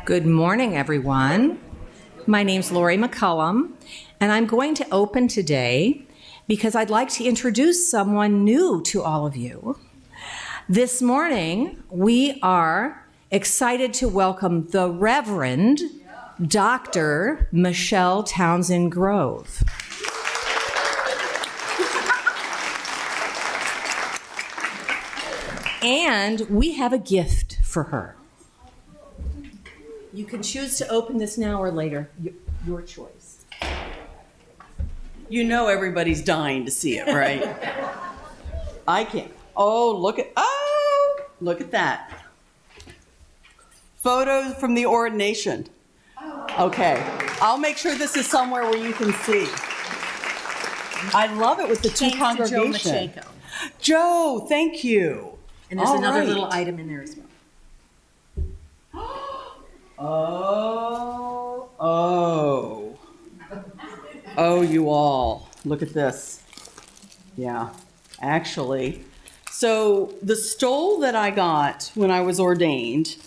Good morning, everyone. My name's Lori McCullum, and I'm going to open today because I'd like to introduce someone new to all of you. This morning, we are excited to welcome the Reverend Dr. Michele Townsend Grove. And we have a gift for her. You can choose to open this now or later, your choice. You know everybody's dying to see it, right? I can't. Oh, look at that. Photos from the ordination. Okay, I'll make sure this is somewhere where you can see. I love it with the two congregations. Joe, thank you. And there's another little item in there as well. Oh, you all. Look at this. Yeah, actually. So the stole that I got when I was ordained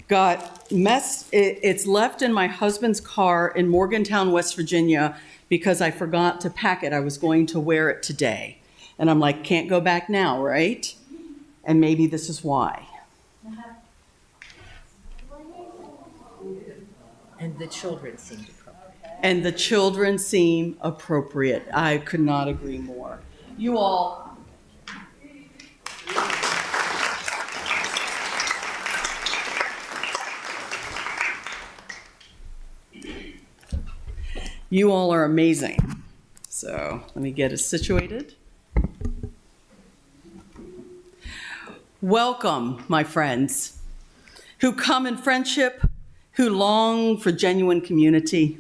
got messed. It's left in my husband's car in Morgantown, West Virginia, because I forgot to pack it. I was going to wear it today. And I'm like, can't go back now, right? And maybe this is why. And the children seemed appropriate. And the children seem appropriate. I could not agree more. You all. You all are amazing. So let me get us situated. Welcome, my friends, who come in friendship, who long for genuine community.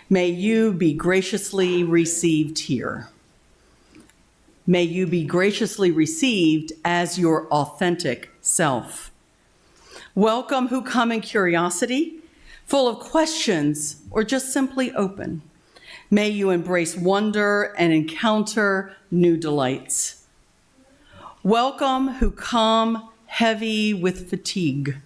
May you be graciously received here. May you be graciously received as your authentic self. Welcome, who come in curiosity, full of questions, or just simply open. May you embrace wonder and encounter new delights. Welcome, who come heavy with fatigue,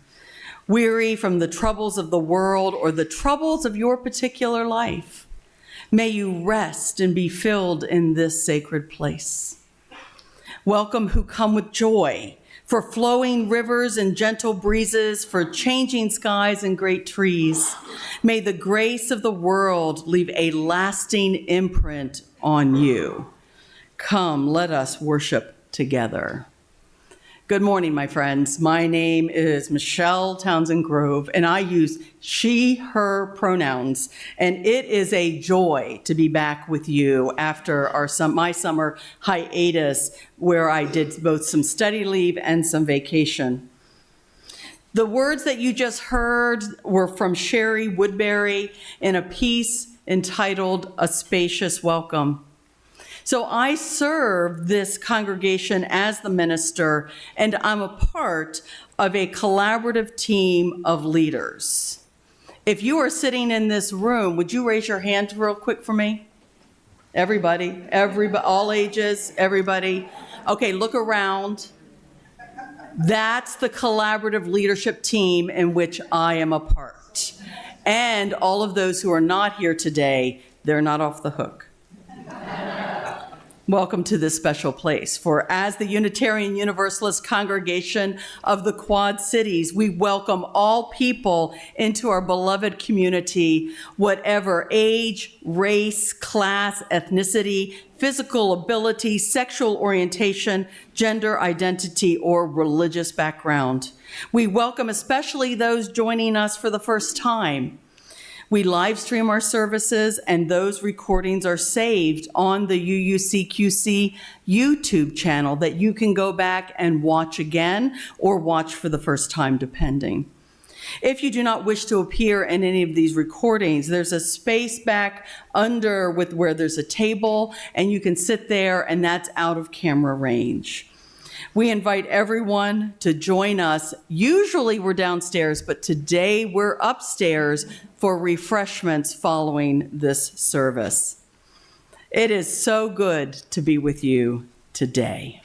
weary from the troubles of the world or the troubles of your particular life. May you rest and be filled in this sacred place. Welcome, who come with joy, for flowing rivers and gentle breezes, for changing skies and great trees. May the grace of the world leave a lasting imprint on you. Come, let us worship together. Good morning, my friends. My name is Michele Townsend Grove, and I use she, her pronouns. And it is a joy to be back with you after my summer hiatus, where I did both some study leave and some vacation. The words that you just heard were from Sherry Woodbury in a piece entitled A Spacious Welcome. So I serve this congregation as the minister, and I'm a part of a collaborative team of leaders. If you are sitting in this room, would you raise your hand real quick for me? Everybody, all ages, everybody. Okay, look around. That's the collaborative leadership team in which I am a part. And all of those who are not here today, they're not off the hook. Welcome to this special place. For as the Unitarian Universalist congregation of the Quad Cities, we welcome all people into our beloved community, whatever age, race, class, ethnicity, physical ability, sexual orientation, gender identity, or religious background. We welcome especially those joining us for the first time. We live stream our services, and those recordings are saved on the UUCQC YouTube channel that you can go back and watch again or watch for the first time, depending. If you do not wish to appear in any of these recordings, there's a space back under where there's a table, and you can sit there, and that's out of camera range. We invite everyone to join us. Usually we're downstairs, but today we're upstairs for refreshments following this service. It is so good to be with you today.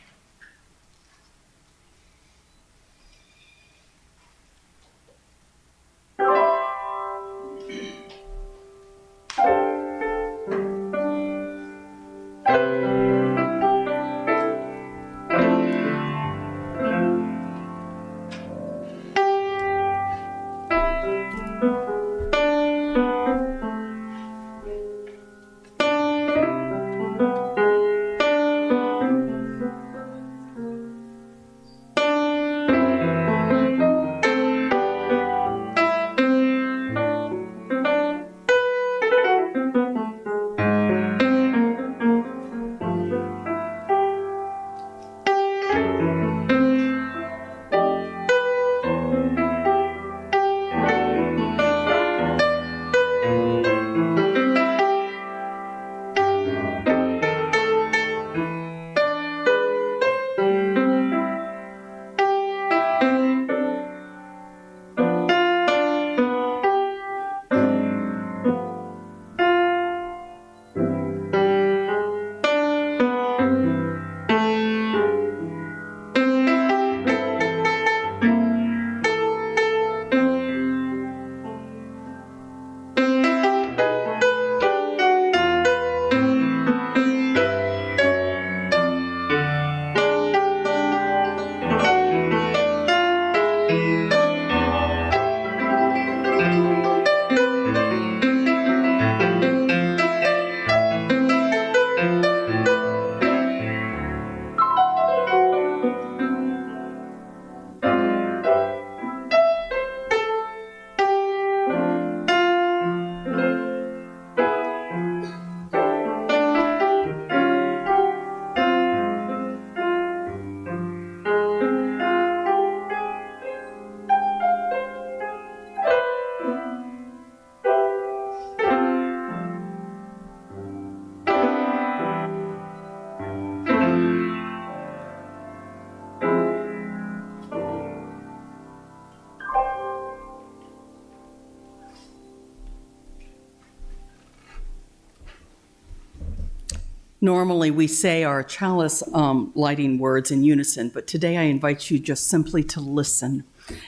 Normally, we say our chalice lighting words in unison, but today I invite you just simply to listen.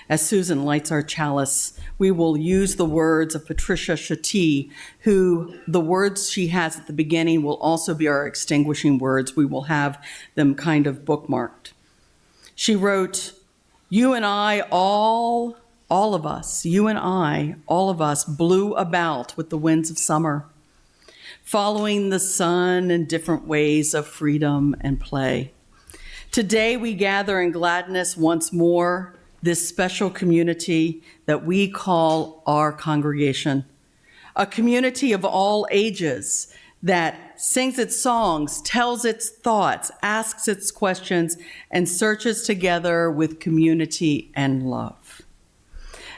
As Susan lights our chalice, we will use the words of Patricia Chatti, who the words she has at the beginning will also be our extinguishing words. We will have them kind of bookmarked. She wrote, "You and I, all of us, you and I, all of us blew about with the winds of summer, following the sun in different ways of freedom and play. Today we gather in gladness once more, this special community that we call our congregation, a community of all ages that sings its songs, tells its thoughts, asks its questions, and searches together with community and love."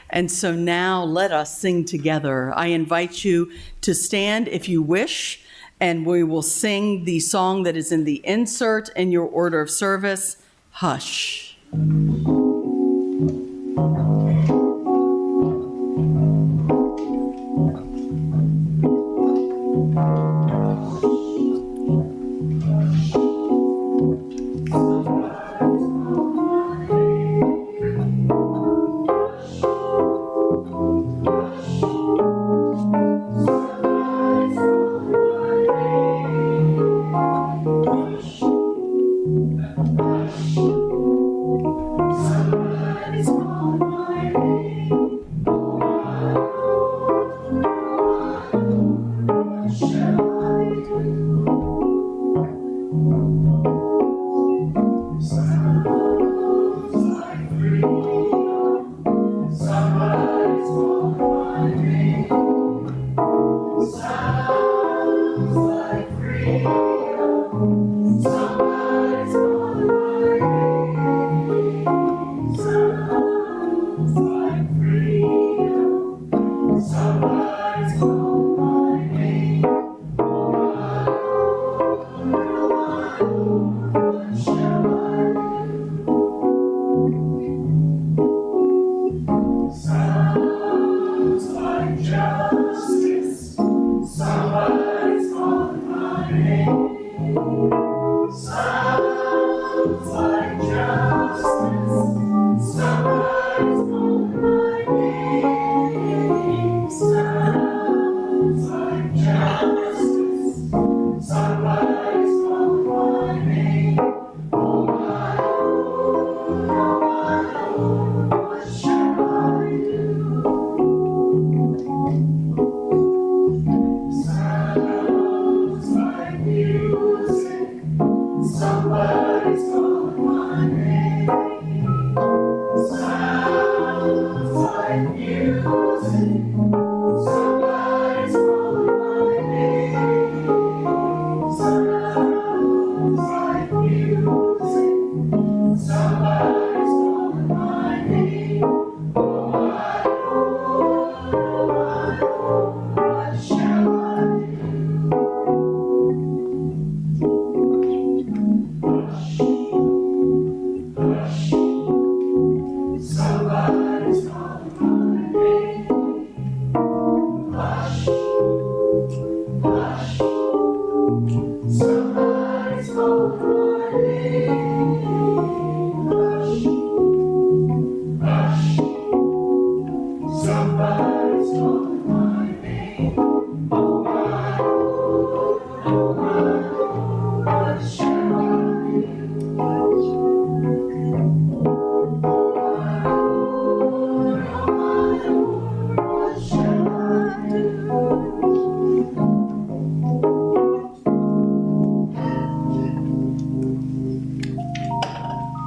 And so now let us sing together. I invite you to stand if you wish, and we will sing the song that is in the insert in your order of service, Hush.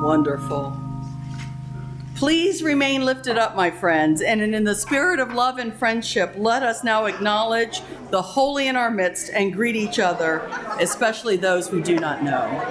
Wonderful. Please remain lifted up, my friends, and in the spirit of love and friendship, let us now acknowledge the holy in our midst and greet each other, especially those we do not know.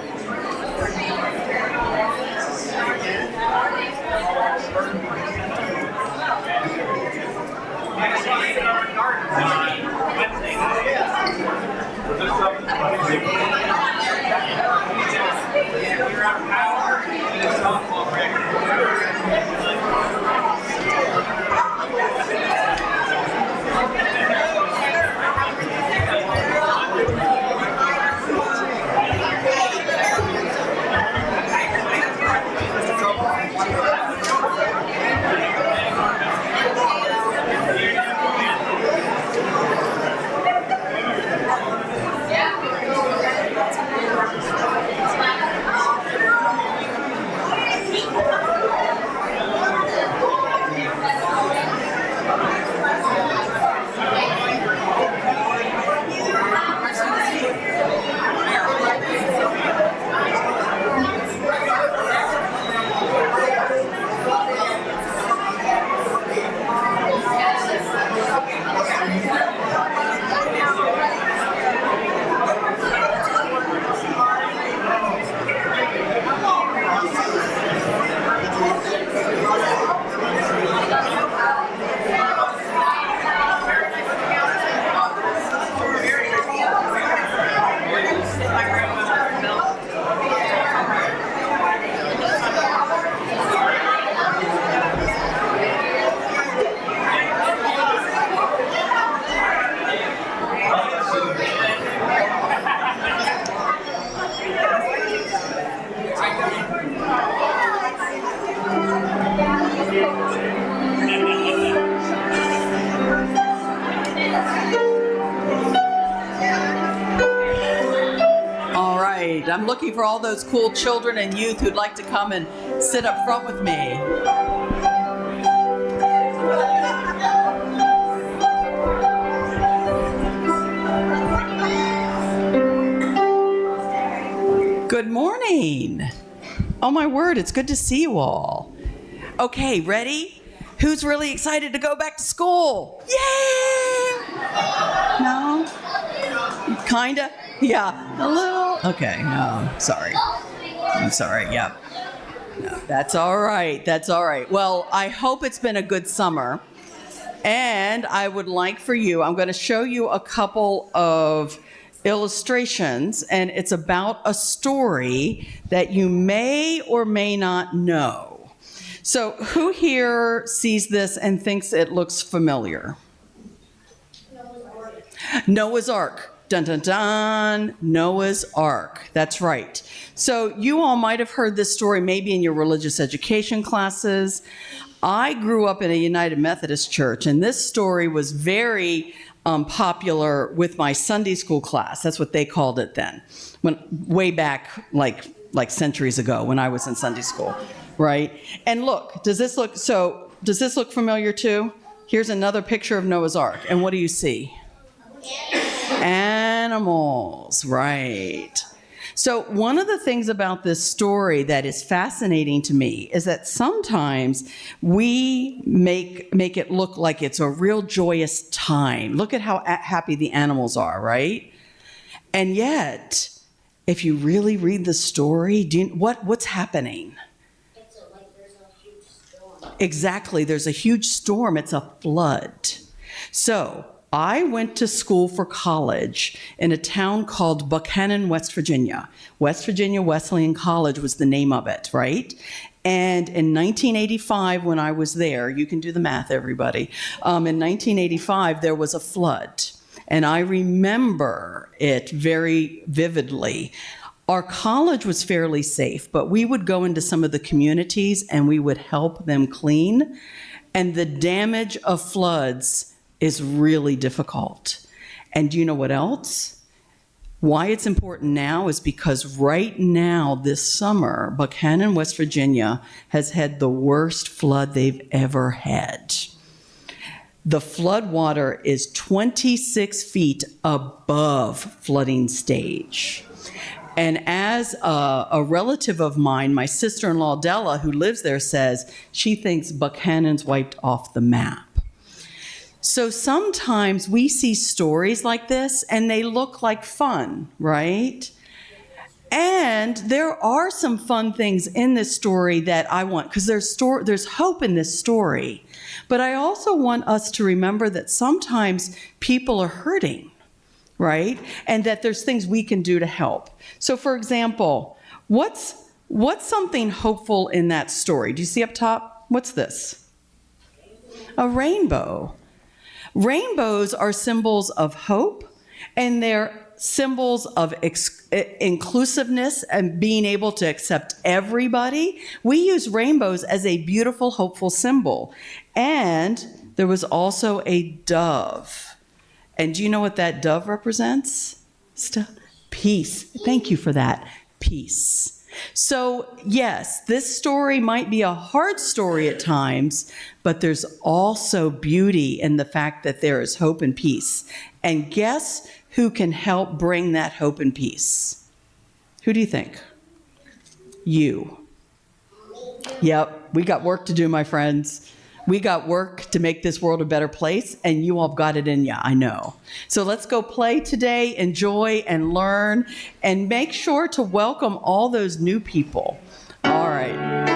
I'm looking for all those cool children and youth who'd like to come and sit up front with me. Good morning. Oh my word, it's good to see you all. Okay, ready? Who's really excited to go back to school? Yay! No? Kinda? Yeah, a little. Okay, no, sorry. I'm sorry, yep. No, that's all right, that's all right. Well, I hope it's been a good summer. And I would like for you, I'm going to show you a couple of illustrations, and it's about a story that you may or may not know. So who here sees this and thinks it looks familiar? Noah's Ark. Dun, dun, dun. Noah's Ark. That's right. So you all might have heard this story maybe in your religious education classes. I grew up in a United Methodist church, and this story was very popular with my Sunday school class. That's what they called it then, way back like centuries ago when I was in Sunday school, right? And look, does this look familiar too? Here's another picture of Noah's Ark, and what do you see? Animals, right. So one of the things about this story that is fascinating to me is that sometimes we make it look like it's a real joyous time. Look at how happy the animals are, right? And yet, if you really read the story, what's happening? It's like there's a huge storm. Exactly, there's a huge storm. It's a flood. So I went to school for college in a town called Buchanan, West Virginia. West Virginia Wesleyan College was the name of it, right? And in 1985, when I was there, you can do the math, everybody. In 1985, there was a flood. And I remember it very vividly. Our college was fairly safe, but we would go into some of the communities and we would help them clean. And the damage of floods is really difficult. And do you know what else? Why it's important now is because right now, this summer, Buchanan, West Virginia has had the worst flood they've ever had. The flood water is 26 feet above flooding stage. And as a relative of mine, my sister-in-law Della, who lives there, says she thinks Buchanan's wiped off the map. So sometimes we see stories like this and they look like fun, right? And there are some fun things in this story that I want, because there's hope in this story. But I also want us to remember that sometimes people are hurting, right? And that there's things we can do to help. So for example, what's something hopeful in that story? Do you see up top? What's this? A rainbow. Rainbows are symbols of hope, and they're symbols of inclusiveness and being able to accept everybody. We use rainbows as a beautiful, hopeful symbol. And there was also a dove. And do you know what that dove represents? Peace. Thank you for that. Peace. So yes, this story might be a hard story at times, but there's also beauty in the fact that there is hope and peace. And guess who can help bring that hope and peace? Who do you think? You. Yep, we got work to do, my friends. We got work to make this world a better place, and you all got it in you, I know. So let's go play today, enjoy and learn, and make sure to welcome all those new people. All right.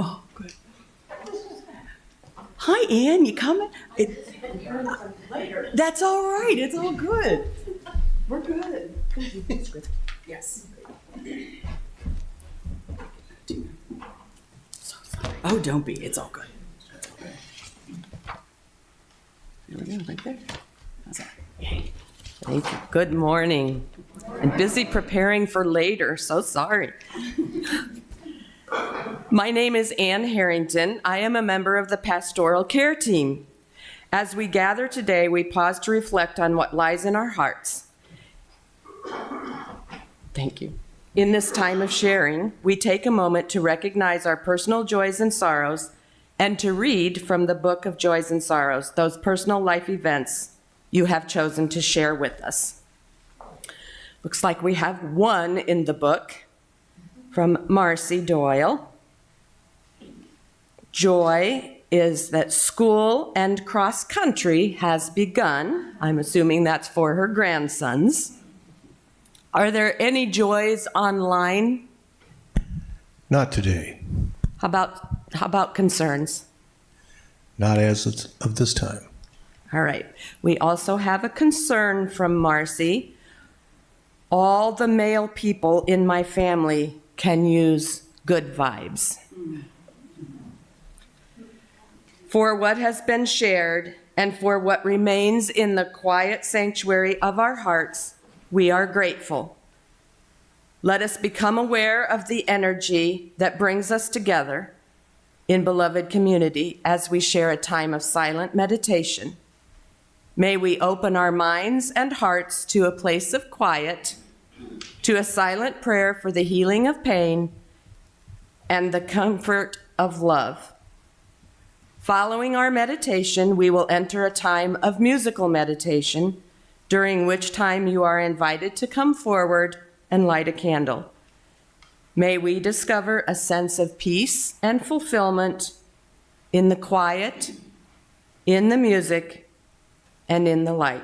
Oh, good. Hi, Ann. You coming? That's all right. It's all good. We're good. Yes. So sorry. Oh, don't be. It's all good. There we go, right there. How's that? Yay. Thank you. Good morning. I'm busy preparing for later, so sorry. My name is Ann Harrington. I am a member of the pastoral care team. As we gather today, we pause to reflect on what lies in our hearts. Thank you. In this time of sharing, we take a moment to recognize our personal joys and sorrows and to read from the book of joys and sorrows, those personal life events you have chosen to share with us. Looks like we have one in the book from Marcy Doyle. Joy is that school and cross country has begun. I'm assuming that's for her grandsons. Are there any joys online? Not today. How about concerns? Not as of this time. All right. We also have a concern from Marcy. All the male people in my family can use good vibes. For what has been shared and for what remains in the quiet sanctuary of our hearts, we are grateful. Let us become aware of the energy that brings us together in beloved community as we share a time of silent meditation. May we open our minds and hearts to a place of quiet, to a silent prayer for the healing of pain and the comfort of love. Following our meditation, we will enter a time of musical meditation, during which time you are invited to come forward and light a candle. May we discover a sense of peace and fulfillment in the quiet, in the music, and in the light.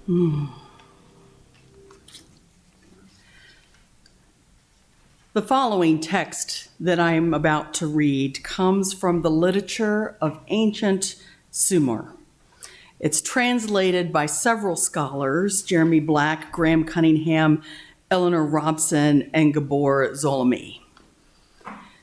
The following text that I'm about to read comes from the literature of ancient Sumer. It's translated by several scholars, Jeremy Black, Graham Cunningham, Eleanor Robson, and Gabor Zolimi.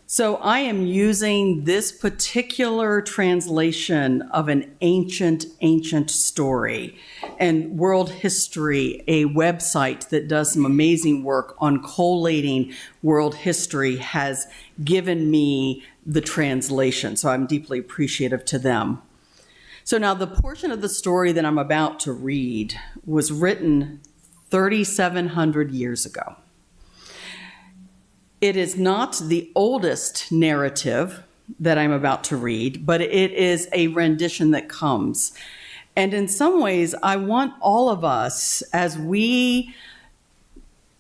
So I am using this particular translation of an ancient story. And World History, a website that does some amazing work on collating world history, has given me the translation. So I'm deeply appreciative to them. So now the portion of the story that I'm about to read was written 3,700 years ago. It is not the oldest narrative that I'm about to read, but it is a rendition that comes. And in some ways, I want all of us, as we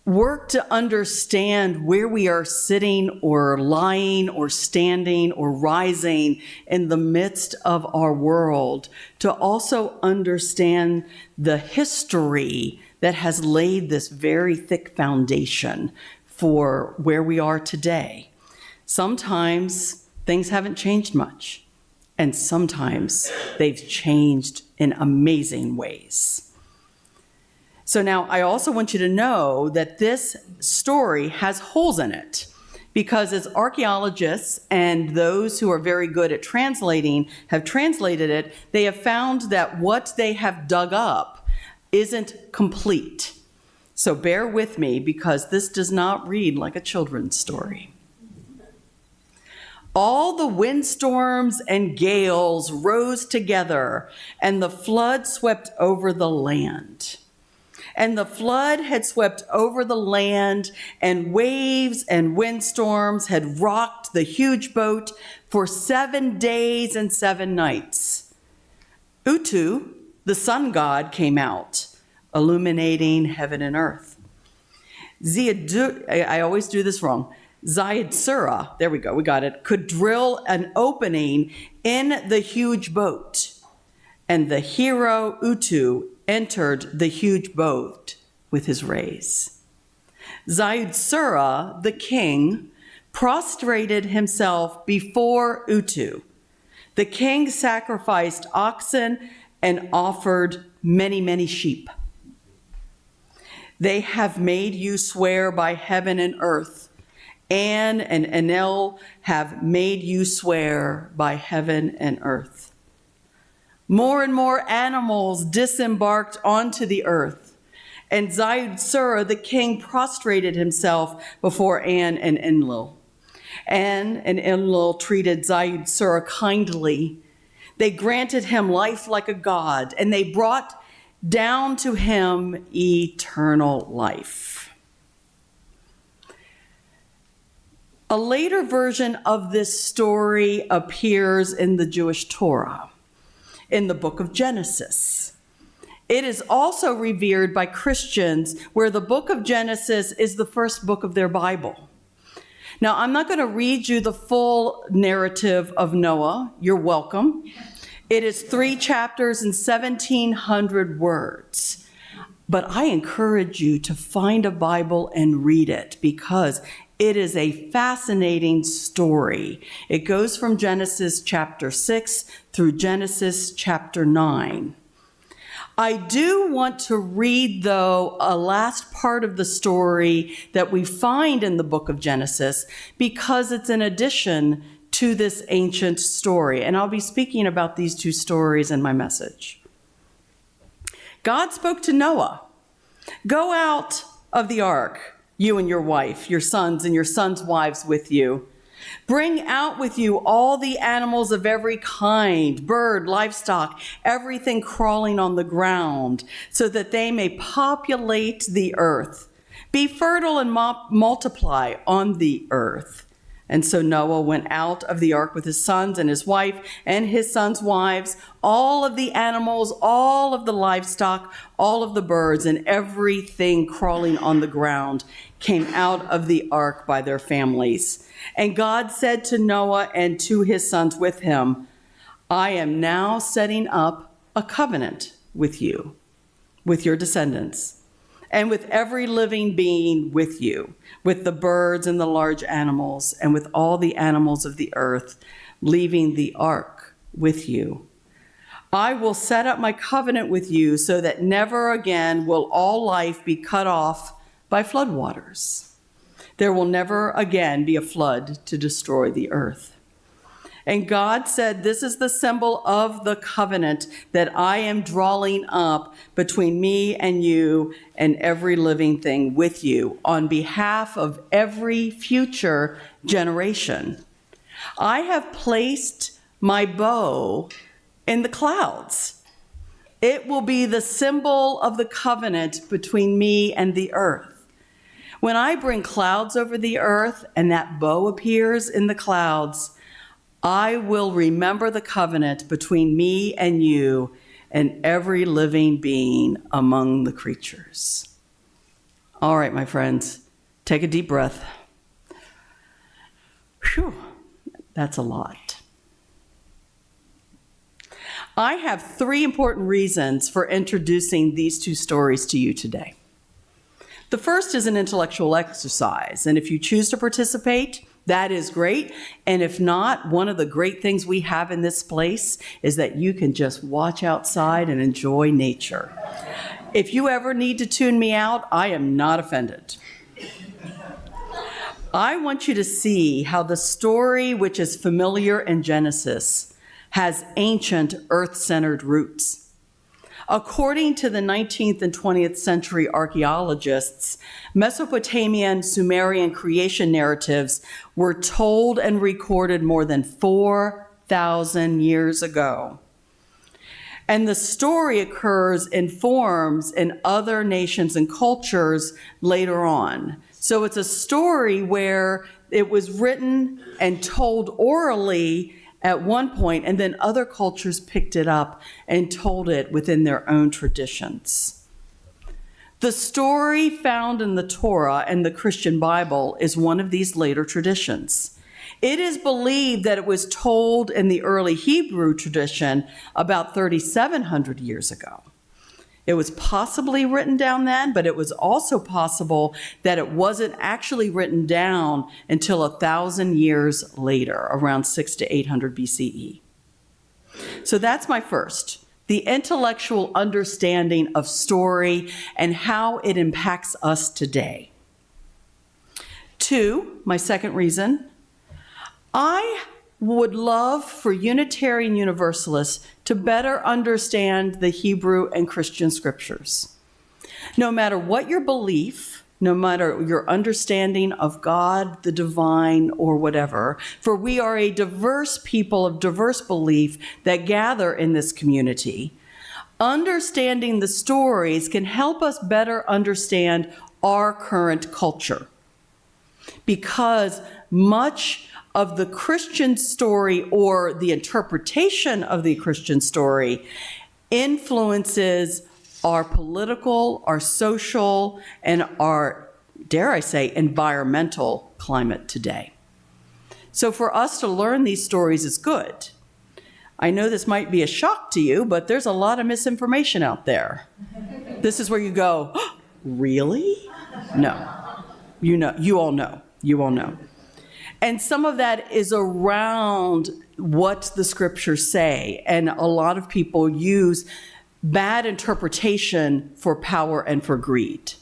work to understand where we are sitting or lying or standing or rising in the midst of our world, to also understand the history that has laid this very thick foundation for where we are today. Sometimes things haven't changed much, and sometimes they've changed in amazing ways. So now I also want you to know that this story has holes in it, because as archaeologists and those who are very good at translating have translated it, they have found that what they have dug up isn't complete. So bear with me, because this does not read like a children's story. All the windstorms and gales rose together, and the flood swept over the land. And the flood had swept over the land, and waves and windstorms had rocked the huge boat for 7 days and 7 nights. Utu, the sun god, came out, illuminating heaven and earth. I always do this wrong. Zayed-Surah, there we go, we got it, could drill an opening in the huge boat. And the hero Utu entered the huge boat with his rays. Zayed-Surah, the king, prostrated himself before Utu. The king sacrificed oxen and offered many sheep. They have made you swear by heaven and earth. An and Enel have made you swear by heaven and earth. More and more animals disembarked onto the earth, and Zayed-Surah, the king, prostrated himself before An and Enlil. An and Enlil treated Zayed-Surah kindly. They granted him life like a god, and they brought down to him eternal life. A later version of this story appears in the Jewish Torah, in the book of Genesis. It is also revered by Christians, where the book of Genesis is the first book of their Bible. Now, I'm not going to read you the full narrative of Noah. You're welcome. It is 3 chapters and 1,700 words. But I encourage you to find a Bible and read it, because it is a fascinating story. It goes from Genesis chapter 6 through Genesis chapter 9. I do want to read, though, a last part of the story that we find in the book of Genesis, because it's an addition to this ancient story. And I'll be speaking about these 2 stories in my message. God spoke to Noah, "Go out of the ark, you and your wife, your sons and your sons' wives with you. Bring out with you all the animals of every kind, bird, livestock, everything crawling on the ground, so that they may populate the earth. Be fertile and multiply on the earth." And so Noah went out of the ark with his sons and his wife and his sons' wives, all of the animals, all of the livestock, all of the birds, and everything crawling on the ground came out of the ark by their families. And God said to Noah and to his sons with him, "I am now setting up a covenant with you, with your descendants, and with every living being with you, with the birds and the large animals, and with all the animals of the earth, leaving the ark with you. I will set up my covenant with you so that never again will all life be cut off by floodwaters. There will never again be a flood to destroy the earth. And God said, this is the symbol of the covenant that I am drawing up between me and you and every living thing with you on behalf of every future generation. I have placed my bow in the clouds. It will be the symbol of the covenant between me and the earth. When I bring clouds over the earth and that bow appears in the clouds, I will remember the covenant between me and you and every living being among the creatures. All right, my friends, take a deep breath. Whew, that's a lot. I have 3 important reasons for introducing these 2 stories to you today. The first is an intellectual exercise, and if you choose to participate, that is great. And if not, one of the great things we have in this place is that you can just watch outside and enjoy nature. If you ever need to tune me out, I am not offended. I want you to see how the story, which is familiar in Genesis, has ancient earth-centered roots. According to the 19th and 20th century archaeologists, Mesopotamian Sumerian creation narratives were told and recorded more than 4,000 years ago. And the story occurs in forms in other nations and cultures later on. So it's a story where it was written and told orally at one point, and then other cultures picked it up and told it within their own traditions. The story found in the Torah and the Christian Bible is one of these later traditions. It is believed that it was told in the early Hebrew tradition about 3,700 years ago. It was possibly written down then, but it was also possible that it wasn't actually written down until 1,000 years later, around 600 to 800 BCE. So that's my first, the intellectual understanding of story and how it impacts us today. 2, my second reason, I would love for Unitarian Universalists to better understand the Hebrew and Christian scriptures. No matter what your belief, no matter your understanding of God, the divine, or whatever, for we are a diverse people of diverse belief that gather in this community, understanding the stories can help us better understand our current culture. Because much of the Christian story, or the interpretation of the Christian story, influences our political, our social, and our, dare I say, environmental climate today. So for us to learn these stories is good. I know this might be a shock to you, but there's a lot of misinformation out there. This is where you go, oh, really? No. You all know. And some of that is around what the scriptures say. And a lot of people use bad interpretation for power and for greed.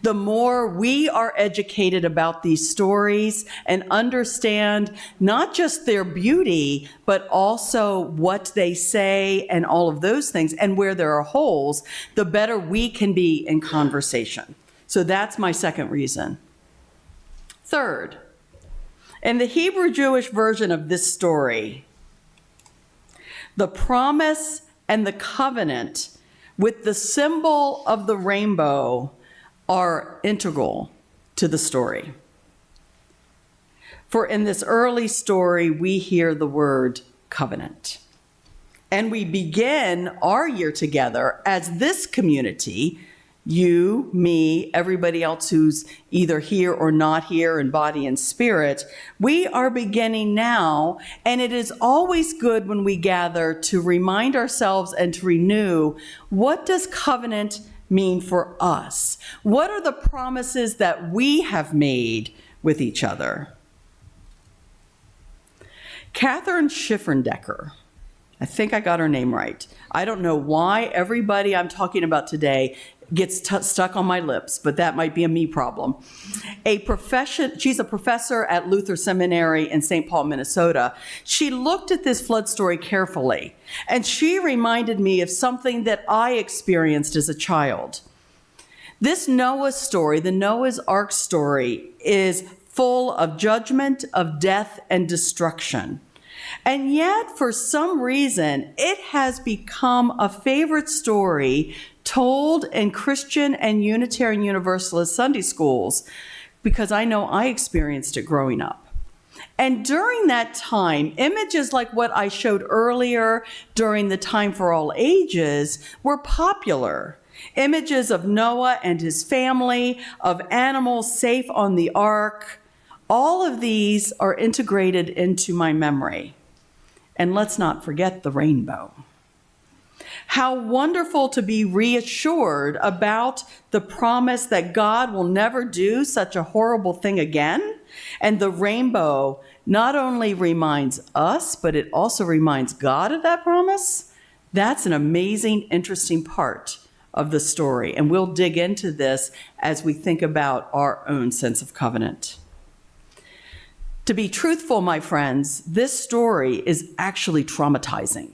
The more we are educated about these stories and understand not just their beauty, but also what they say and all of those things, and where there are holes, the better we can be in conversation. So that's my second reason. Third, in the Hebrew Jewish version of this story, the promise and the covenant with the symbol of the rainbow are integral to the story. For in this early story, we hear the word covenant. And we begin our year together as this community, you, me, everybody else who's either here or not here in body and spirit, we are beginning now, and it is always good when we gather to remind ourselves and to renew, what does covenant mean for us? What are the promises that we have made with each other? Catherine Schifferdecker, I think I got her name right. I don't know why everybody I'm talking about today gets stuck on my lips, but that might be a me problem. She's a professor at Luther Seminary in St. Paul, Minnesota. She looked at this flood story carefully, and she reminded me of something that I experienced as a child. This Noah story, the Noah's Ark story, is full of judgment, of death, and destruction. And yet, for some reason, it has become a favorite story told in Christian and Unitarian Universalist Sunday schools, because I know I experienced it growing up. And during that time, images like what I showed earlier during the Time for All Ages were popular. Images of Noah and his family, of animals safe on the ark. All of these are integrated into my memory. And let's not forget the rainbow. How wonderful to be reassured about the promise that God will never do such a horrible thing again. And the rainbow not only reminds us, but it also reminds God of that promise. That's an amazing, interesting part of the story. And we'll dig into this as we think about our own sense of covenant. To be truthful, my friends, this story is actually traumatizing.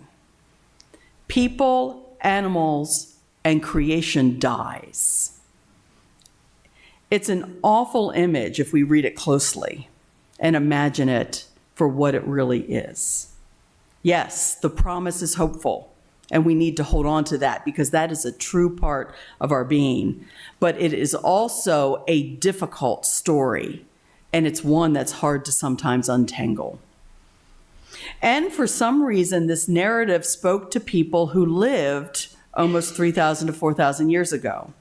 People, animals, and creation dies. It's an awful image if we read it closely and imagine it for what it really is. Yes, the promise is hopeful, and we need to hold on to that because that is a true part of our being. But it is also a difficult story, and it's one that's hard to sometimes untangle. And for some reason, this narrative spoke to people who lived almost 3,000 to 4,000 years ago.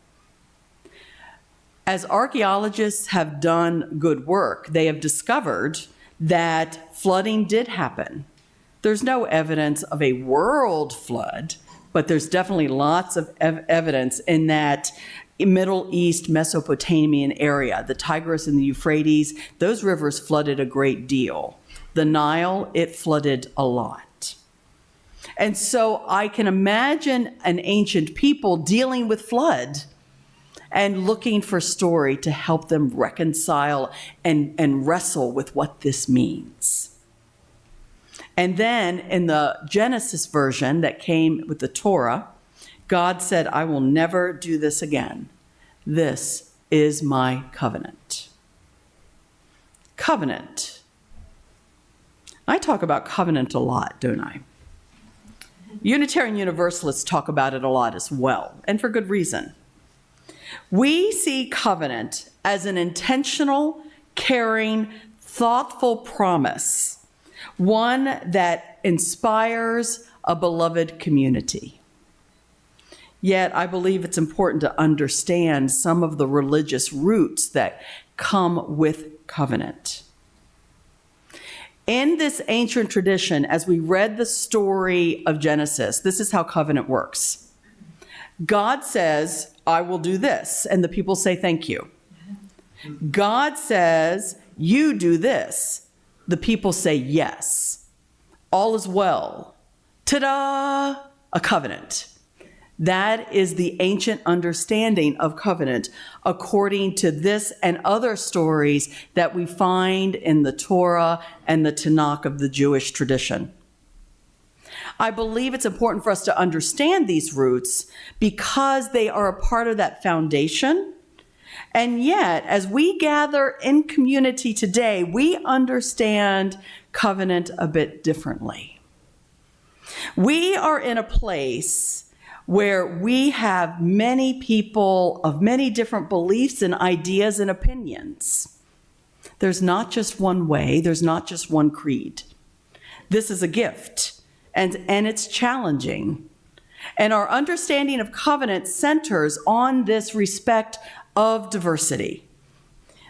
As archaeologists have done good work, they have discovered that flooding did happen. There's no evidence of a world flood, but there's definitely lots of evidence in that Middle East Mesopotamian area. The Tigris and the Euphrates, those rivers flooded a great deal. The Nile, it flooded a lot. And so I can imagine an ancient people dealing with flood and looking for story to help them reconcile and wrestle with what this means. And then in the Genesis version that came with the Torah, God said, I will never do this again. This is my covenant. Covenant. I talk about covenant a lot, don't I? Unitarian Universalists talk about it a lot as well, and for good reason. We see covenant as an intentional, caring, thoughtful promise, one that inspires a beloved community. Yet I believe it's important to understand some of the religious roots that come with covenant. In this ancient tradition, as we read the story of Genesis, this is how covenant works. God says, I will do this, and the people say thank you. God says, you do this. The people say yes. All is well. Ta-da! A covenant. That is the ancient understanding of covenant, according to this and other stories that we find in the Torah and the Tanakh of the Jewish tradition. I believe it's important for us to understand these roots because they are a part of that foundation. And yet, as we gather in community today, we understand covenant a bit differently. We are in a place where we have many people of many different beliefs and ideas and opinions. There's not just one way, there's not just one creed. This is a gift, and it's challenging. And our understanding of covenant centers on this respect of diversity.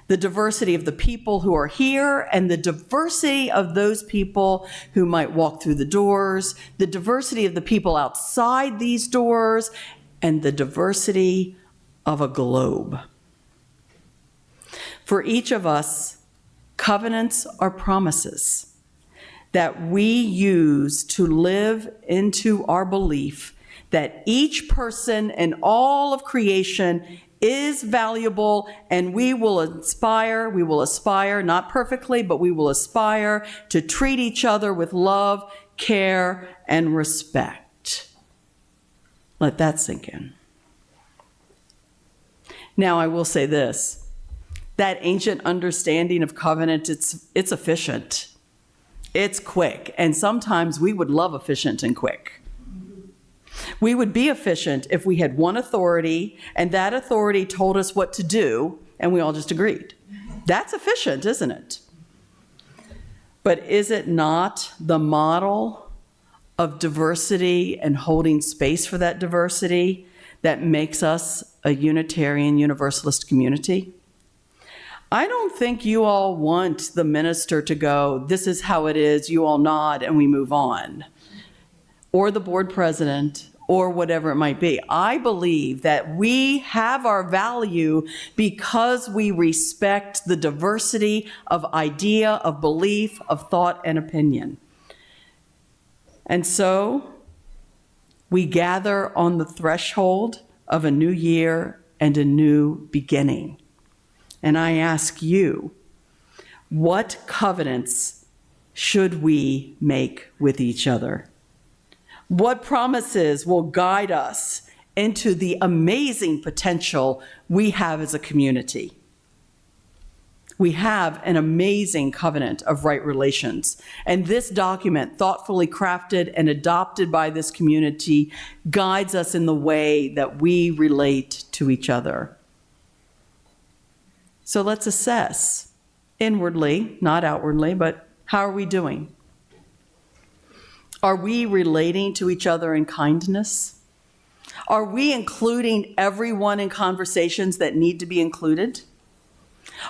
The diversity of the people who are here and the diversity of those people who might walk through the doors, the diversity of the people outside these doors, and the diversity of a globe. For each of us, covenants are promises that we use to live into our belief that each person in all of creation is valuable, and we will aspire, not perfectly, but we will aspire to treat each other with love, care, and respect. Let that sink in. Now, I will say this, that ancient understanding of covenant, it's efficient. It's quick, and sometimes we would love efficient and quick. We would be efficient if we had one authority, and that authority told us what to do, and we all just agreed. That's efficient, isn't it? But is it not the model of diversity and holding space for that diversity that makes us a Unitarian Universalist community? I don't think you all want the minister to go, this is how it is, you all nod, and we move on. Or the board president, or whatever it might be. I believe that we have our value because we respect the diversity of idea, of belief, of thought, and opinion. And so we gather on the threshold of a new year and a new beginning. And I ask you, what covenants should we make with each other? What promises will guide us into the amazing potential we have as a community? We have an amazing covenant of right relations, and this document, thoughtfully crafted and adopted by this community, guides us in the way that we relate to each other. So let's assess inwardly, not outwardly, but how are we doing? Are we relating to each other in kindness? Are we including everyone in conversations that need to be included?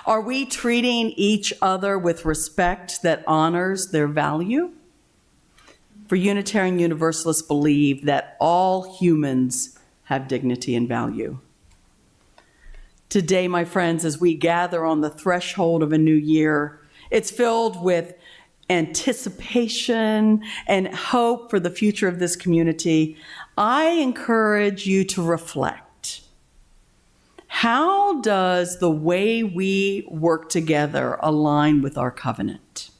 Are we treating each other with respect that honors their value? For Unitarian Universalists believe that all humans have dignity and value. Today, my friends, as we gather on the threshold of a new year, it's filled with anticipation and hope for the future of this community. I encourage you to reflect. How does the way we work together align with our covenant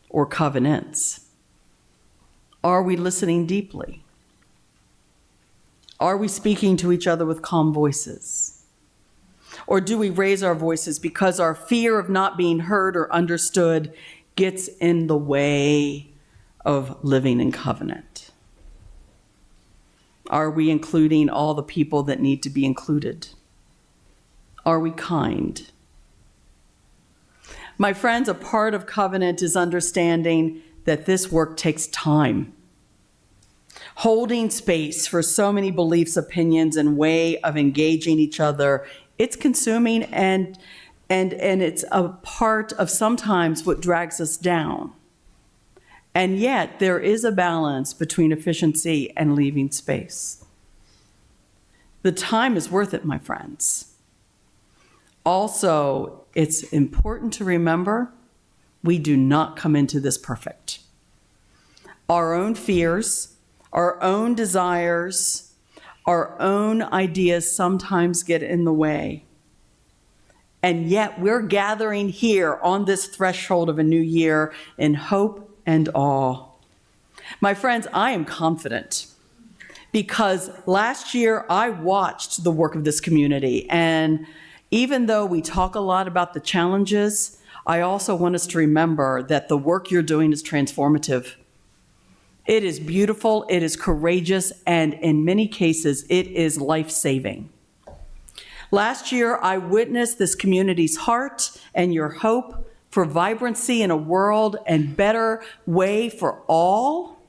or covenants? Are we listening deeply? Are we speaking to each other with calm voices? Or do we raise our voices because our fear of not being heard or understood gets in the way of living in covenant? Are we including all the people that need to be included? Are we kind? My friends, a part of covenant is understanding that this work takes time. Holding space for so many beliefs, opinions, and way of engaging each other, it's consuming and it's a part of sometimes what drags us down. And yet there is a balance between efficiency and leaving space. The time is worth it, my friends. Also, it's important to remember we do not come into this perfect. Our own fears, our own desires, our own ideas sometimes get in the way. And yet we're gathering here on this threshold of a new year in hope and awe. My friends, I am confident because last year I watched the work of this community. And even though we talk a lot about the challenges, I also want us to remember that the work you're doing is transformative. It is beautiful, it is courageous, and in many cases, it is life-saving. Last year, I witnessed this community's heart and your hope for vibrancy in a world and better way for all.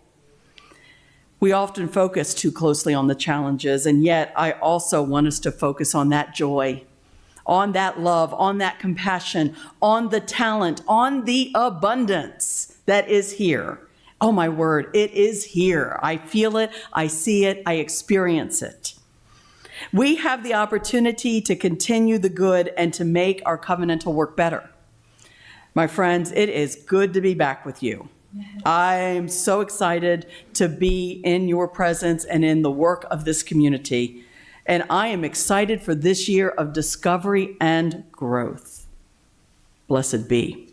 We often focus too closely on the challenges, and yet I also want us to focus on that joy, on that love, on that compassion, on the talent, on the abundance that is here. Oh my word, it is here. I feel it, I see it, I experience it. We have the opportunity to continue the good and to make our covenantal work better. My friends, it is good to be back with you. I'm so excited to be in your presence and in the work of this community. And I am excited for this year of discovery and growth. Blessed be.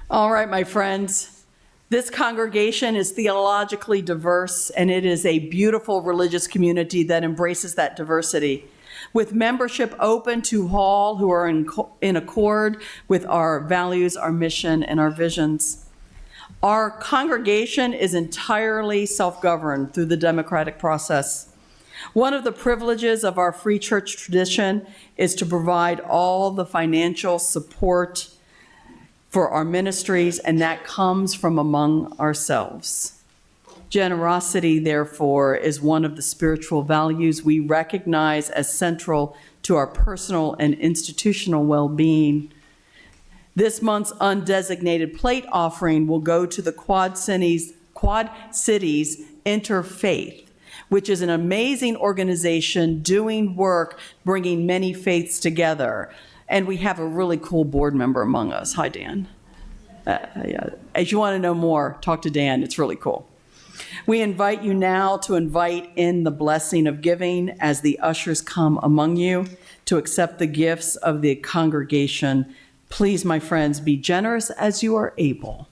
All right, my friends, this congregation is theologically diverse, and it is a beautiful religious community that embraces that diversity, with membership open to all who are in accord with our values, our mission, and our visions. Our congregation is entirely self-governed through the democratic process. One of the privileges of our free church tradition is to provide all the financial support for our ministries, and that comes from among ourselves. Generosity, therefore, is one of the spiritual values we recognize as central to our personal and institutional well-being. This month's undesignated plate offering will go to the Quad Cities Interfaith, which is an amazing organization doing work, bringing many faiths together. And we have a really cool board member among us. Hi, Dan. Yeah. As you want to know more, talk to Dan. It's really cool. We invite you now to invite in the blessing of giving as the ushers come among you to accept the gifts of the congregation. Please, my friends, be generous as you are able.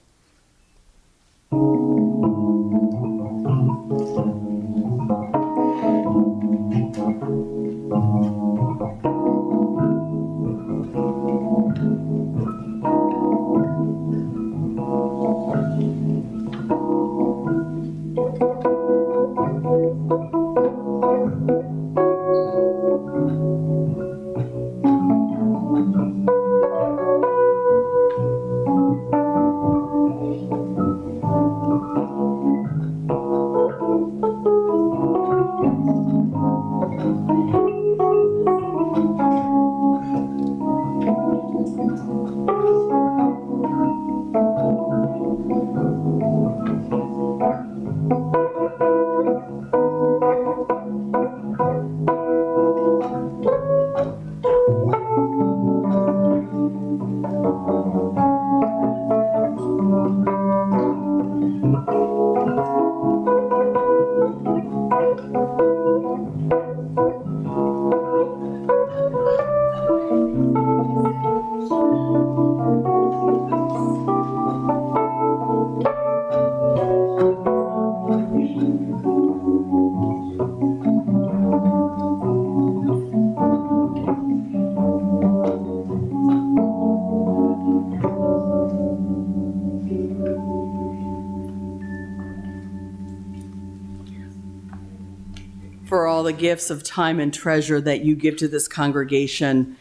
For all the gifts of time and treasure that you give to this congregation,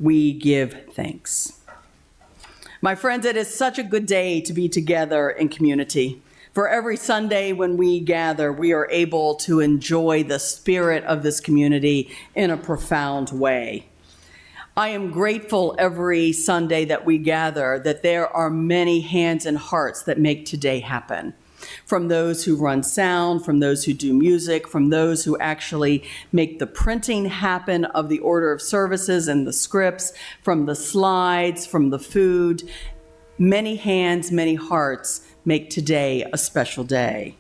we give thanks. My friends, it is such a good day to be together in community. For every Sunday when we gather, we are able to enjoy the spirit of this community in a profound way. I am grateful every Sunday that we gather that there are many hands and hearts that make today happen. From those who run sound, from those who do music, from those who actually make the printing happen of the order of services and the scripts, from the slides, from the food. Many hands, many hearts make today a special day.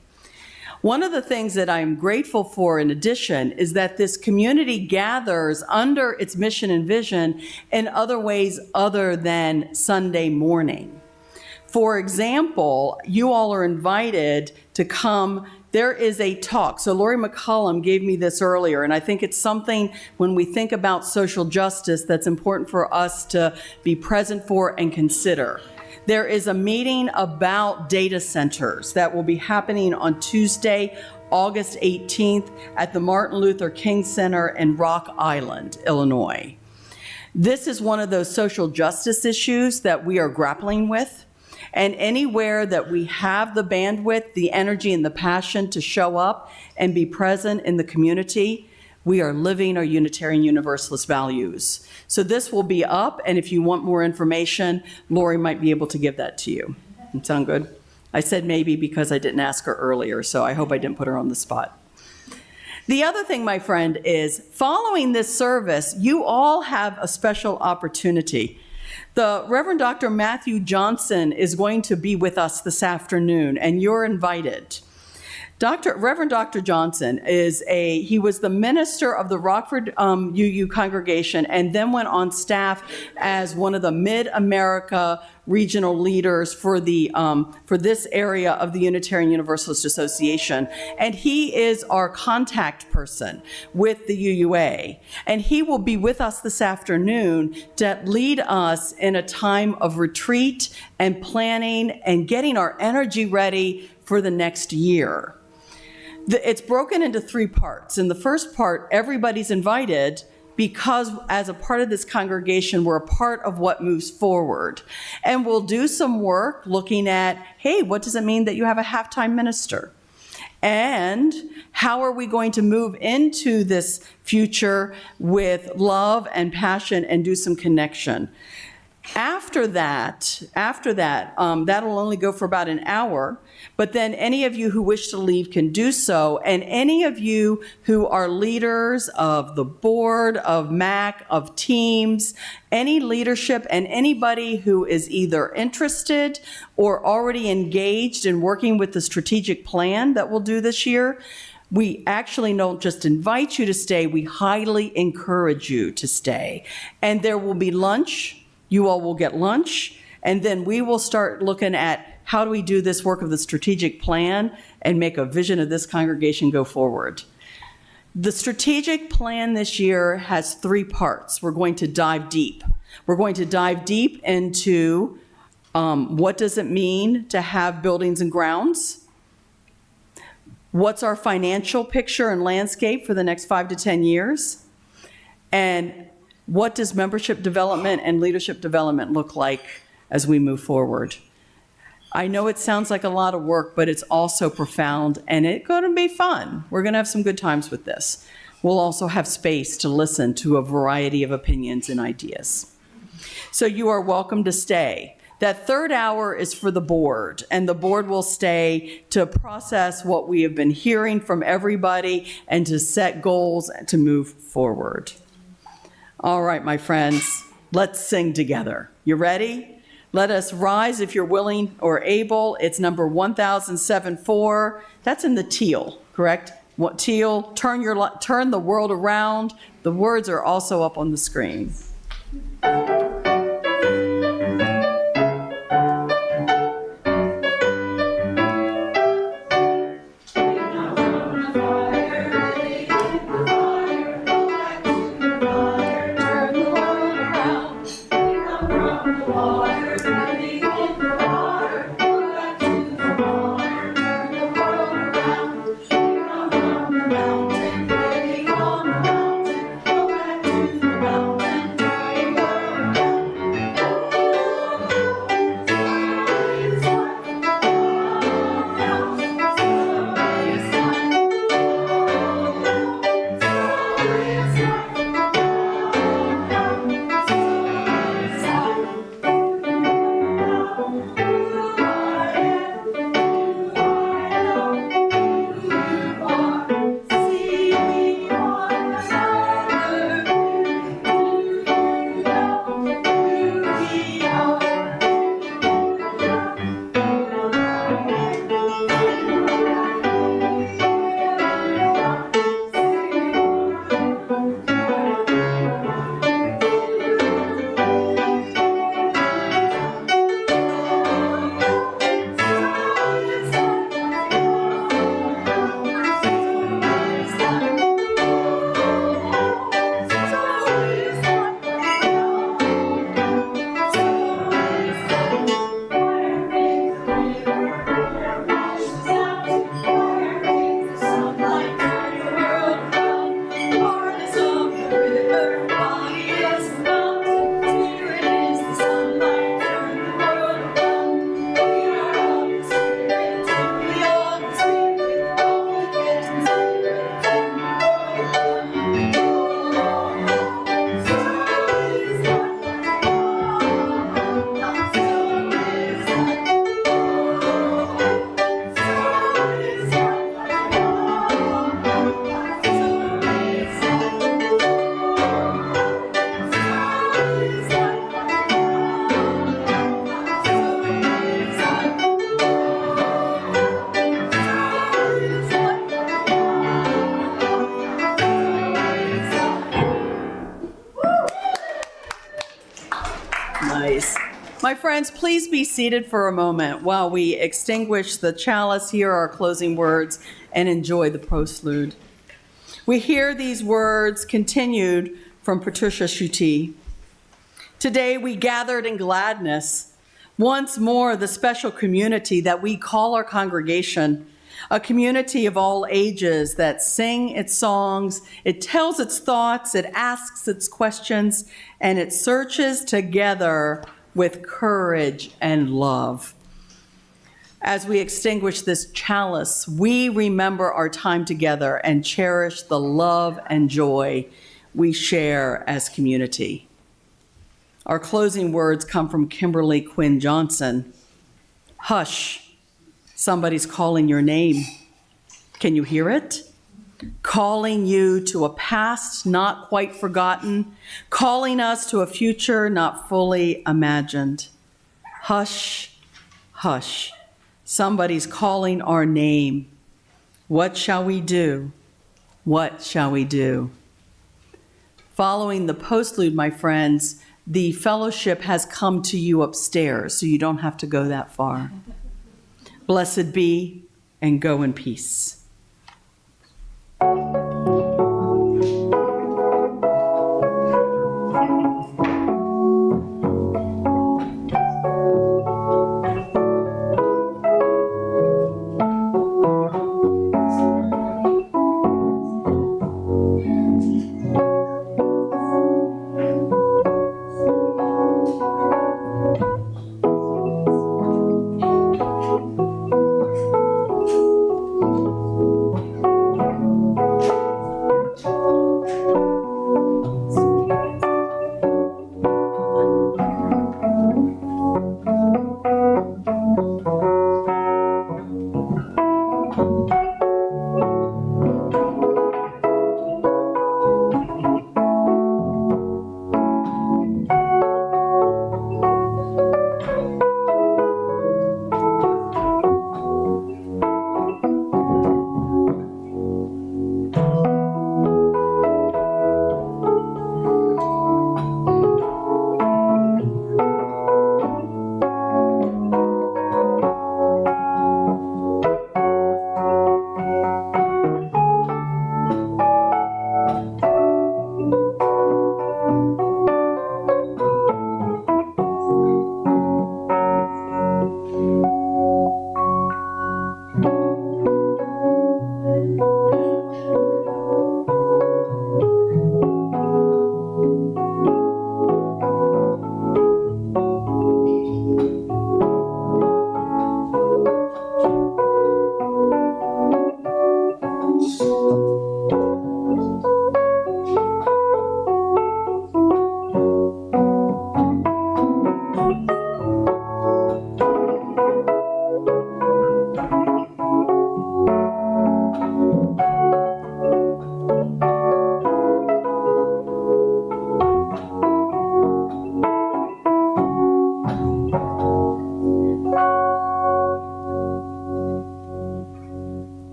One of the things that I'm grateful for, in addition, is that this community gathers under its mission and vision in other ways other than Sunday morning. For example, you all are invited to come. There is a talk. So Lori McCollum gave me this earlier, and I think it's something when we think about social justice that's important for us to be present for and consider. There is a meeting about data centers that will be happening on Tuesday, August 18th at the Martin Luther King Center in Rock Island, Illinois. This is one of those social justice issues that we are grappling with. And anywhere that we have the bandwidth, the energy, and the passion to show up and be present in the community, We are living our Unitarian Universalist values. So this will be up, and if you want more information, Lori might be able to give that to you. Sound good? I said maybe because I didn't ask her earlier, so I hope I didn't put her on the spot. The other thing, my friend, is following this service, you all have a special opportunity. The Reverend Dr. Matthew Johnson is going to be with us this afternoon, and you're invited. Reverend Dr. Johnson he was the minister of the Rockford UU congregation and then went on staff as one of the Mid-America regional leaders for this area of the Unitarian Universalist Association. And he is our contact person with the UUA. And he will be with us this afternoon to lead us in a time of retreat and planning and getting our energy ready for the next year. It's broken into 3 parts. In the first part, everybody's invited because as a part of this congregation, we're a part of what moves forward. And we'll do some work looking at, hey, what does it mean that you have a half-time minister? And how are we going to move into this future with love and passion and do some connection? After that, that'll only go for about an hour, but then any of you who wish to leave can do so, and any of you who are leaders of the board, of MAC, of teams, any leadership, and anybody who is either interested or already engaged in working with the strategic plan that we'll do this year, we actually don't just invite you to stay, we highly encourage you to stay. And there will be lunch. You all will get lunch, and then we will start looking at how do we do this work of the strategic plan and make a vision of this congregation go forward. The strategic plan this year has 3 parts. We're going to dive deep. We're going to dive deep into what does it mean to have buildings and grounds? What's our financial picture and landscape for the next 5 to 10 years? And what does membership development and leadership development look like as we move forward? I know it sounds like a lot of work, but it's also profound, and it's going to be fun. We're going to have some good times with this. We'll also have space to listen to a variety of opinions and ideas. So you are welcome to stay. That 3rd hour is for the board, and the board will stay to process what we have been hearing from everybody and to set goals and to move forward. All right, my friends, let's sing together. You ready? Let us rise if you're willing or able. It's number 1007-4. That's in the teal, correct? What teal? Turn the world around. The words are also up on the screen. My friends, please be seated for a moment while we extinguish the chalice, hear our closing words, and enjoy the postlude. We hear these words continued from Patricia Schutte. Today we gathered in gladness, once more the special community that we call our congregation, a community of all ages that sing its songs, it tells its thoughts, it asks its questions, and it searches together with courage and love. As we extinguish this chalice, we remember our time together and cherish the love and joy we share as community. Our closing words come from Kimberly Quinn Johnson. Hush, somebody's calling your name. Can you hear it? Calling you to a past not quite forgotten, calling us to a future not fully imagined. Hush, hush, somebody's calling our name. What shall we do? What shall we do? Following the postlude, my friends, the fellowship has come to you upstairs, so you don't have to go that far. Blessed be, and go in peace.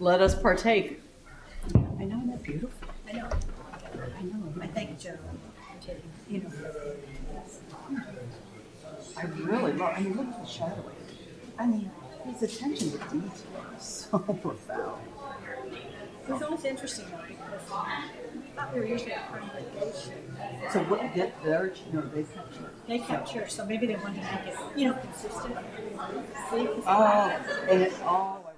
Let us partake. I know, isn't that beautiful? I know. I thank Joe. You know. I really love, I mean, look at the shadowing. I mean, his attention to detail is so profound. It's always interesting though because I thought we were usually a congregation. So what get their, they capture. They kept church, so maybe they wanted to make it, consistent. See? Oh, and it's all